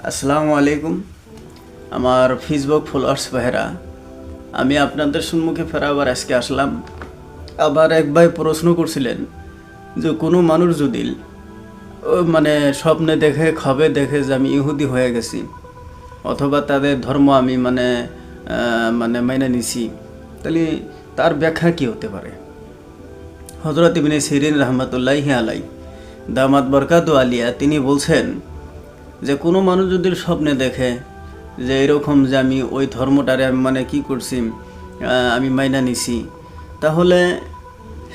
আসসালামু আলাইকুম। আমার ফেসবুক ফলোয়ার্স ভাইরা, আমি আপনাদের সম্মুখে ফের আবার আজকে আসলাম। আবার এক ভাই প্রশ্ন করছিলেন যে কোনো মানুষ যদি মানে স্বপ্নে দেখে খাবে দেখে যে আমি ইহুদি হয়ে গেছি অথবা তাদের ধর্ম আমি মাইনে নিছি, তাহলে তার ব্যাখ্যা কী হতে পারে? হযরত ইবনে সিরিন রহমতুল্লাহি আলাই দামাত বরকাতু আলিয়া তিনি বলছেন যে কোনো মানুষ যদি স্বপ্নে দেখে যে এরকম যে আমি ওই ধর্মটারে আমি কি করছি, আমি মাইনা নিছি, তাহলে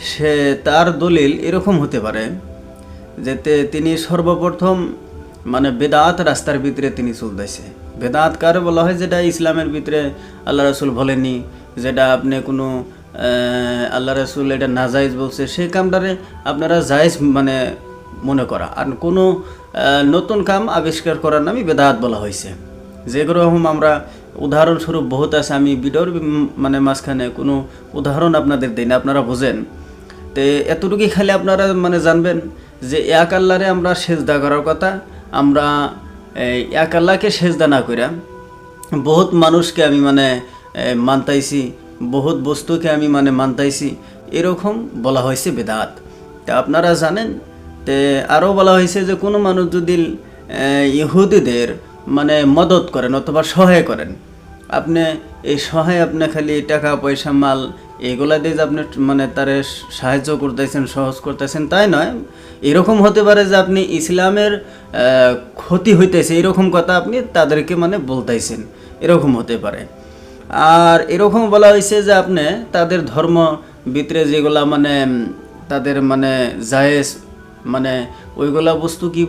সে তার দলিল এরকম হতে পারে যে তিনি সর্বপ্রথম বেদাত রাস্তার ভিতরে তিনি চলতেছে। বেদাত কারে বলা হয়? যেটা ইসলামের ভিতরে আল্লাহ রসুল বলেনি, যেটা আপনি কোনো আল্লাহ রসুল এটা নাজাইজ বলছে, সেই কামটারে আপনারা জায়েজ মনে করা, আর কোনো নতুন কাম আবিষ্কার করার নামই বেদাত বলা হয়েছে। যেরকম আমরা উদাহরণস্বরূপ বহুত আছে, আমি ভিডিওর মাঝখানে কোনো উদাহরণ আপনাদের দিই না, আপনারা বোঝেন। তো এতটুকুই খালি আপনারা জানবেন যে এক আল্লাহরে আমরা সেজদা করার কথা, আমরা এক আল্লাহকে সেজদা না কইরা বহুত মানুষকে আমি মানতাইছি, বহুত বস্তুকে আমি মানতাইছি, এরকম বলা হয়েছে বেদাত। তা আপনারা জানেন। তে আরও বলা হয়েছে যে কোনো মানুষ যদি ইহুদিদের মদত করেন অথবা সহায় করেন, আপনি এই সহায় আপনি খালি টাকা পয়সা মাল এগুলা দিয়ে যে আপনি তারে সাহায্য করতেছেন, সহজ করতেছেন, তাই নয়। এরকম হতে পারে যে আপনি ইসলামের ক্ষতি হইতেছে এরকম কথা আপনি তাদেরকে বলতেছেন, এরকম হতে পারে। আর এরকম বলা হয়েছে যে আপনি তাদের ধর্ম ভিতরে যেগুলা তাদের জায়েজ ওইগুলা বস্তু কি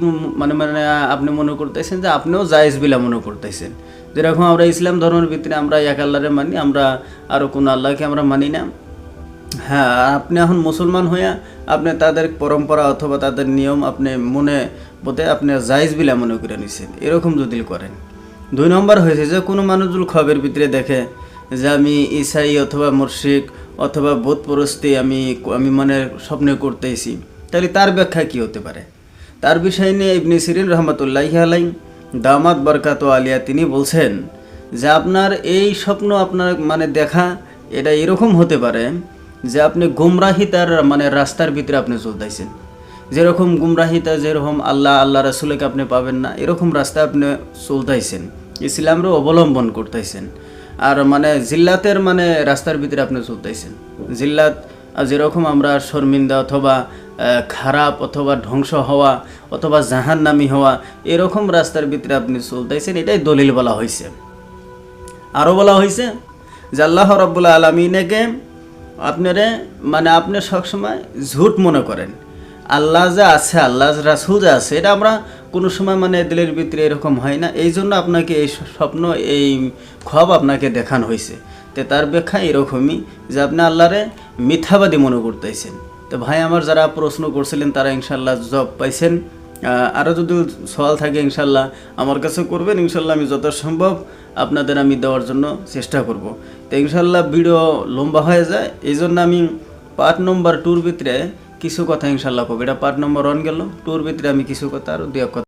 আপনি মনে করতেছেন যে আপনিও জায়েজ বিলা মনে করতেছেন। যেরকম আমরা ইসলাম ধর্মের ভিতরে আমরা এক আল্লাহরে মানি, আমরা আরও কোনো আল্লাহকে আমরা মানি না। হ্যাঁ, আপনি এখন মুসলমান হইয়া আপনি তাদের পরম্পরা অথবা তাদের নিয়ম আপনি মনে বোধে আপনি জায়েজ বিলা মনে করে নিছেন, এরকম যদি করেন। 2 নম্বর হয়েছে যে কোনো মানুষ যদি খবের ভিতরে দেখে যে আমি ঈসাই অথবা মুরশিক অথবা বোধপরস্তি আমি স্বপ্নে করতেছি, তাহলে তার ব্যাখ্যা কী হতে পারে? তার বিষয় নিয়ে ইবনে সিরিন রহমতুল্লাহি আলাই দামাত বরকাতু আলিয়া তিনি বলছেন যে আপনার এই স্বপ্ন আপনার দেখা এটা এরকম হতে পারে যে আপনি গুমরাহিতার রাস্তার ভিতরে আপনি চলতেছেন। যেরকম গুমরাহিতা, যেরকম আল্লাহ রাসূলকে আপনি পাবেন না, এরকম রাস্তা আপনি চলতেছেন, ইসলামেরও অবলম্বন করতেছেন। আর জিল্লাতের রাস্তার ভিতরে আপনি চলতেছেন। জিল্লাত যেরকম আমরা শর্মিন্দা অথবা খারাপ অথবা ধ্বংস হওয়া অথবা জাহান্নামী হওয়া, এরকম রাস্তার ভিতরে আপনি চলতেছেন, এটাই দলিল বলা হয়েছে। আরও বলা হয়েছে যে আল্লাহ রাব্বুল আলামিনকে আপনারে আপনি সবসময় ঝুট মনে করেন। আল্লাহ যা আছে, আল্লাহ রাসূল যা আছে, এটা আমরা কোনো সময় দিলের ভিতরে এরকম হয় না। এই জন্য আপনাকে এই স্বপ্ন, এই খ্বব আপনাকে দেখানো হয়েছে। তো তার ব্যাখ্যা এরকমই যে আপনি আল্লাহরে মিথ্যাবাদী মনে করতেছেন। তো ভাই আমার যারা প্রশ্ন করছিলেন তারা ইনশাল্লাহ জব পাইছেন। আরও যদি সওয়াল থাকে ইনশাল্লাহ আমার কাছে করবেন, ইনশাল্লাহ আমি যত সম্ভব আপনাদের আমি দেওয়ার জন্য চেষ্টা করব। তো ইনশাল্লাহ ভিডিও লম্বা হয়ে যায়, এই জন্য আমি পার্ট নম্বর 2 ভিতরে কিছু কথা ইনশাল্লাহ কব। এটা পার্ট নম্বর 1 গেল, 2 ভিতরে আমি কিছু কথা আরও 2 কথা